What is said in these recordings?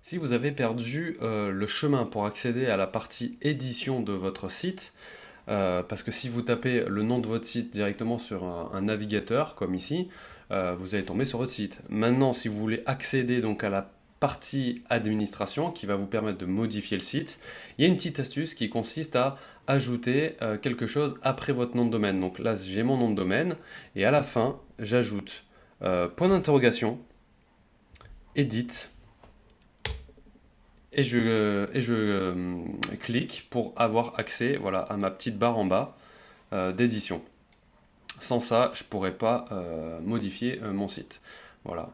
Si vous avez perdu le chemin pour accéder à la partie édition de votre site, parce que si vous tapez le nom de votre site directement sur un navigateur, comme ici, vous allez tomber sur votre site. Maintenant, si vous voulez accéder donc à la partie administration qui va vous permettre de modifier le site, il y a une petite astuce qui consiste à ajouter quelque chose après votre nom de domaine. Donc là, j'ai mon nom de domaine et à la fin, j'ajoute point d'interrogation, edit et je clique pour avoir accès, voilà, à ma petite barre en bas d'édition. Sans ça, je ne pourrais pas modifier mon site. Voilà.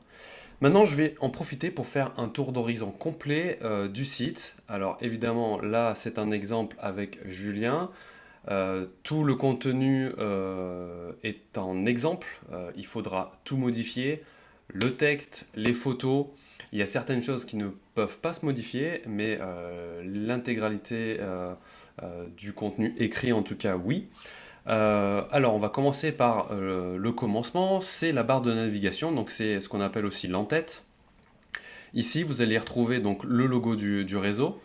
Maintenant, je vais en profiter pour faire un tour d'horizon complet du site. Alors évidemment, là, c'est un exemple avec Julien. Tout le contenu est en exemple. Il faudra tout modifier. Le texte, les photos. Il y a certaines choses qui ne peuvent pas se modifier, mais l'intégralité du contenu écrit, en tout cas, oui. Alors, on va commencer par le commencement. C'est la barre de navigation, donc c'est ce qu'on appelle aussi l'entête. Ici, vous allez retrouver donc le logo du réseau,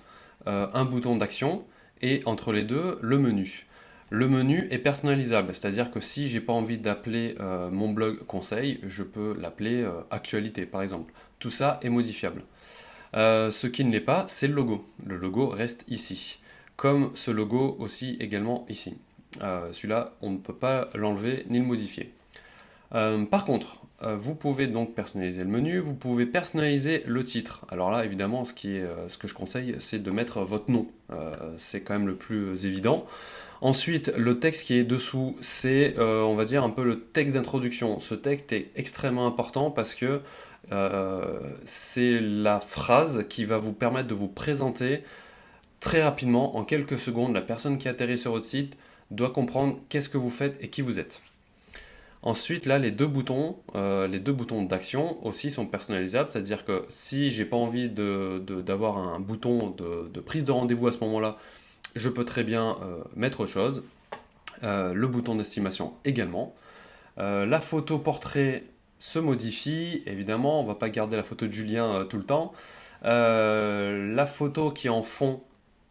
un bouton d'action et entre les deux, le menu. Le menu est personnalisable, c'est-à-dire que si j'ai pas envie d'appeler mon blog conseil, je peux l'appeler actualité par exemple. Tout ça est modifiable. Ce qui ne l'est pas, c'est le logo. Le logo reste ici. Comme ce logo aussi également ici. Celui-là, on ne peut pas l'enlever ni le modifier. Par contre, vous pouvez donc personnaliser le menu, vous pouvez personnaliser le titre. Alors là, évidemment, ce que je conseille, c'est de mettre votre nom. C'est quand même le plus évident. Ensuite, le texte qui est dessous, c'est, on va dire, un peu le texte d'introduction. Ce texte est extrêmement important parce que c'est la phrase qui va vous permettre de vous présenter très rapidement, en quelques secondes. La personne qui atterrit sur votre site doit comprendre qu'est-ce que vous faites et qui vous êtes. Ensuite, là, les deux boutons d'action aussi sont personnalisables, c'est-à-dire que si j'ai pas envie d'avoir un bouton de prise de rendez-vous à ce moment-là, je peux très bien mettre autre chose. Le bouton d'estimation également. La photo portrait se modifie, évidemment, on ne va pas garder la photo de Julien tout le temps. La photo qui est en fond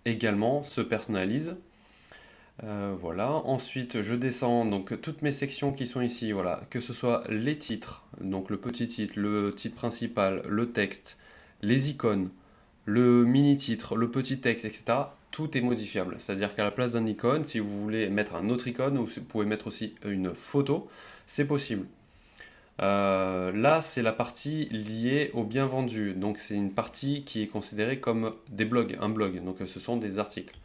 également se personnalise. Voilà. Ensuite, je descends donc toutes mes sections qui sont ici, voilà, que ce soit les titres, donc le titre principal, le texte, les icônes, le mini-titre, le petit texte, etc. Tout est modifiable. C'est-à-dire qu'à la place d'un icône, si vous voulez mettre un autre icône, ou vous pouvez mettre aussi une photo, c'est possible. Là, c'est la partie liée au bien vendu. Donc, c'est une partie qui est considérée comme des blogs, un blog. Donc, ce sont des articles.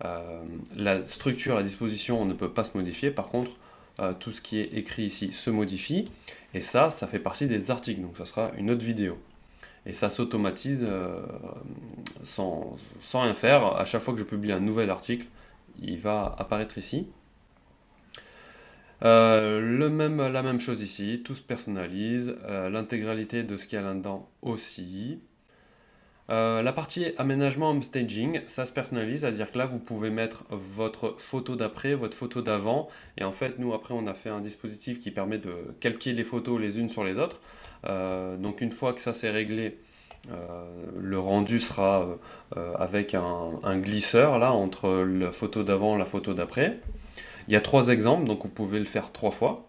Euh, la structure, la disposition, on ne peut pas se modifier. Par contre, tout ce qui est écrit ici se modifie. Et ça fait partie des articles. Donc, ça sera une autre vidéo. Et ça s'automatise sans rien faire. À chaque fois que je publie un nouvel article, il va apparaître ici. La même chose ici, tout se personnalise, l'intégralité de ce qu'il y a là-dedans aussi. La partie aménagement home staging, ça se personnalise, c'est-à-dire que là vous pouvez mettre votre photo d'après, votre photo d'avant, et en fait nous après on a fait un dispositif qui permet de calquer les photos les unes sur les autres. Donc une fois que ça c'est réglé, le rendu sera avec un glisseur là entre la photo d'avant et la photo d'après. Il y a trois exemples, donc vous pouvez le faire trois fois.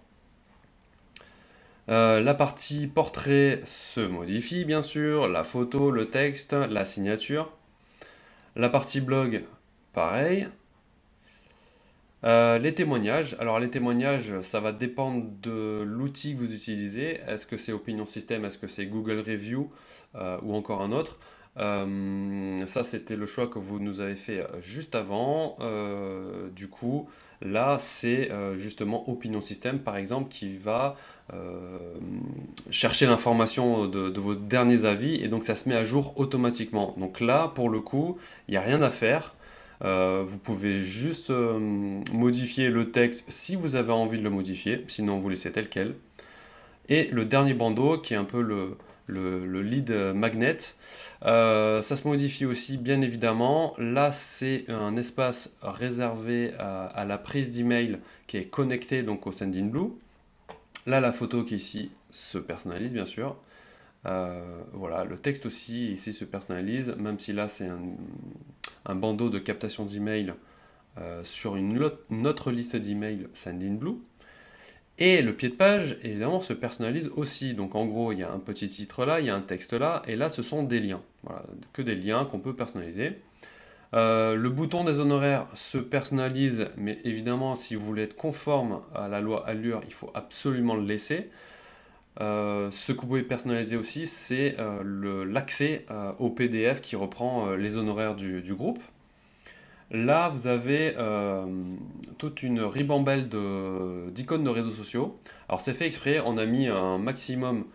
La partie portrait se modifie bien sûr, la photo, le texte, la signature. La partie blog, pareil. Les témoignages. Alors les témoignages, ça va dépendre de l'outil que vous utilisez. Est-ce que c'est Opinion System, est-ce que c'est Google Review ou encore un autre? Ça, c'était le choix que vous nous avez fait juste avant. Du coup, là, c'est justement Opinion System, par exemple, qui va euh, chercher l'information de vos derniers avis et donc ça se met à jour automatiquement. Donc là, pour le coup, il n'y a rien à faire. Vous pouvez juste modifier le texte si vous avez envie de le modifier, sinon vous laissez tel quel. Et le dernier bandeau, qui est un peu le lead magnet, ça se modifie aussi bien évidemment. Là, c'est un espace réservé à la prise d'email qui est connecté donc au Sendinblue. Là, la photo qui est ici se personnalise bien sûr. Voilà, le texte aussi ici se personnalise, même si là c'est un bandeau de captation d'email sur une autre liste d'email Sendinblue. Et le pied de page, évidemment, se personnalise aussi. Donc en gros, il y a un petit titre là, il y a un texte là, et là, ce sont des liens. Voilà, que des liens qu'on peut personnaliser. Le bouton des honoraires se personnalise, mais évidemment, si vous voulez être conforme à la loi Allure, il faut absolument le laisser. Ce que vous pouvez personnaliser aussi, c'est l'accès au PDF qui reprend les honoraires du groupe. Là, vous avez toute une ribambelle d'icônes de réseaux sociaux. Alors, c'est fait exprès, on a mis un maximum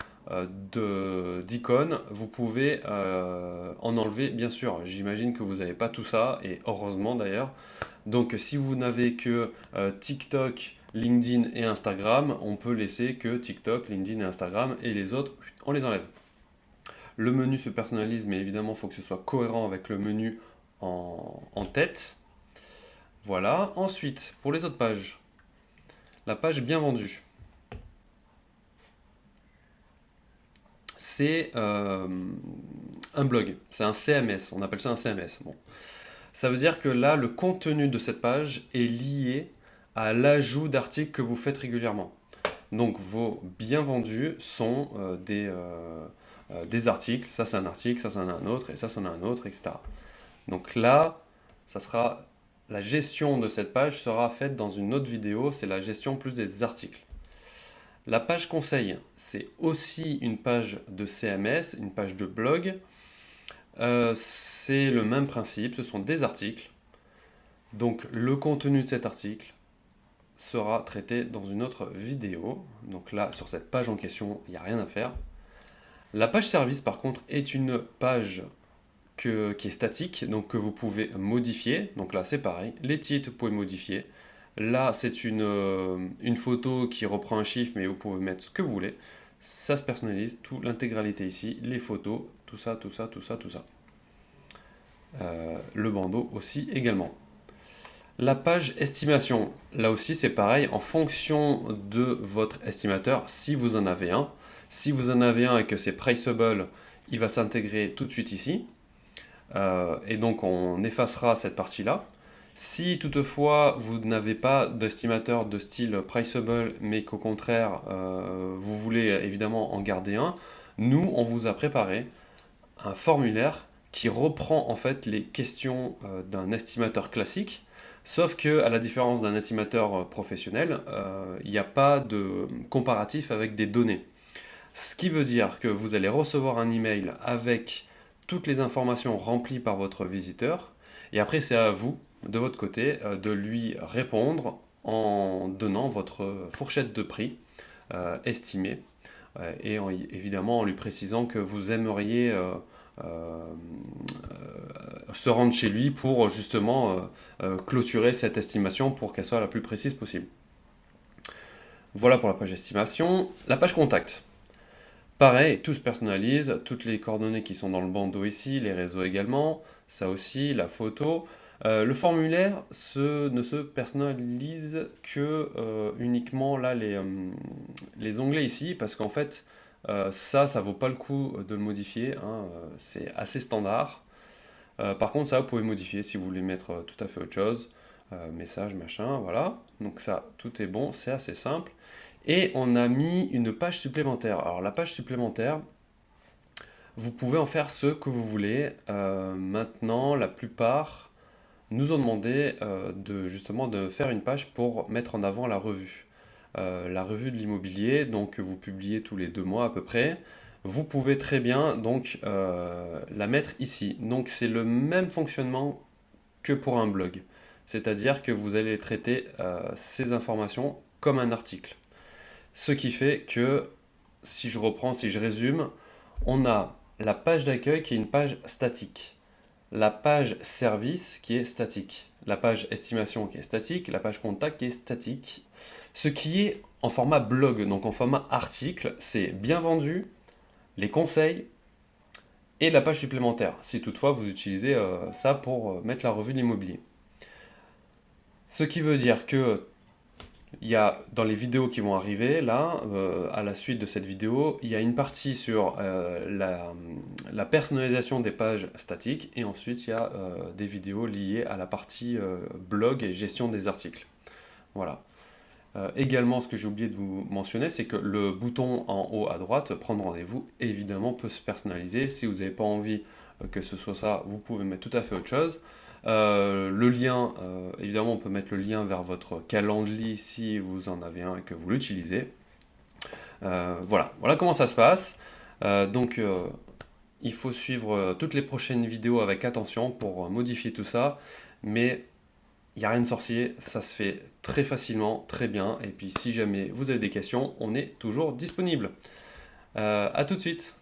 d'icônes. Vous pouvez en enlever, bien sûr. J'imagine que vous n'avez pas tout ça, et heureusement d'ailleurs. Donc, si vous n'avez que TikTok, LinkedIn et Instagram, on peut laisser que TikTok, LinkedIn et Instagram, et les autres, on les enlève. Le menu se personnalise, mais évidemment, il faut que ce soit cohérent avec le menu en tête. Voilà. Ensuite, pour les autres pages, la page bien vendue. C'est un blog, c'est un CMS, on appelle ça un CMS. Bon. Ça veut dire que là, le contenu de cette page est lié à l'ajout d'articles que vous faites régulièrement. Donc vos bien vendus sont des articles, ça c'est un article, ça c'en a un autre, et ça c'en a un autre, etc. Donc là, la gestion de cette page sera faite dans une autre vidéo, c'est la gestion plus des articles. La page conseil, c'est aussi une page de CMS, une page de blog. C'est le même principe, ce sont des articles. Donc le contenu de cet article sera traité dans une autre vidéo. Donc là, sur cette page en question, il n'y a rien à faire. La page service, par contre, est une page qui est statique, donc que vous pouvez modifier. Donc là, c'est pareil. Les titres, vous pouvez modifier. Là, c'est une photo qui reprend un chiffre, mais vous pouvez mettre ce que vous voulez. Ça se personnalise, toute l'intégralité ici, les photos, tout ça, tout ça, tout ça, tout ça. Le bandeau aussi également. La page estimation, là aussi c'est pareil, en fonction de votre estimateur, si vous en avez un. Si vous en avez un et que c'est Priceable, il va s'intégrer tout de suite ici. Et donc on effacera cette partie-là. Si toutefois vous n'avez pas d'estimateur de style Priceable, mais qu'au contraire vous voulez évidemment en garder un, nous on vous a préparé un formulaire qui reprend en fait les questions d'un estimateur classique, sauf que à la différence d'un estimateur professionnel, il n'y a pas de comparatif avec des données. Ce qui veut dire que vous allez recevoir un email avec toutes les informations remplies par votre visiteur, et après c'est à vous, de votre côté, de lui répondre en donnant votre fourchette de prix estimée, et évidemment en lui précisant que vous aimeriez se rendre chez lui pour justement clôturer cette estimation pour qu'elle soit la plus précise possible. Voilà pour la page estimation. La page contact. Pareil, tout se personnalise, toutes les coordonnées qui sont dans le bandeau ici, les réseaux également, ça aussi, la photo. Le formulaire ne se personnalise que uniquement là les onglets ici, parce qu'en fait ça vaut pas le coup de le modifier, hein, c'est assez standard. Par contre ça vous pouvez modifier si vous voulez mettre tout à fait autre chose, message, machin, voilà. Donc ça, tout est bon, c'est assez simple. Et on a mis une page supplémentaire. Alors la page supplémentaire, vous pouvez en faire ce que vous voulez. Maintenant, la plupart nous ont demandé justement de faire une page pour mettre en avant la revue. La revue de l'immobilier, donc vous publiez tous les 2 mois à peu près. Vous pouvez très bien donc la mettre ici. Donc c'est le même fonctionnement que pour un blog. C'est-à-dire que vous allez traiter ces informations comme un article. Ce qui fait que, si je résume, on a la page d'accueil qui est une page statique, la page service qui est statique, la page estimation qui est statique, la page contact qui est statique. Ce qui est en format blog, donc en format article, c'est bien vendu, les conseils et la page supplémentaire, si toutefois vous utilisez ça pour mettre la revue de l'immobilier. Ce qui veut dire que Il y a dans les vidéos qui vont arriver, là, à la suite de cette vidéo, il y a une partie sur la personnalisation des pages statiques, et ensuite il y a des vidéos liées à la partie blog et gestion des articles. Voilà. Également, ce que j'ai oublié de vous mentionner, c'est que le bouton en haut à droite, prendre rendez-vous, évidemment peut se personnaliser. Si vous n'avez pas envie que ce soit ça, vous pouvez mettre tout à fait autre chose. Le lien, évidemment, on peut mettre le lien vers votre calendrier si vous en avez un et que vous l'utilisez. Voilà comment ça se passe. Donc, il faut suivre toutes les prochaines vidéos avec attention pour modifier tout ça. Mais il n'y a rien de sorcier, ça se fait très facilement, très bien. Et puis si jamais vous avez des questions, on est toujours disponible. À tout de suite.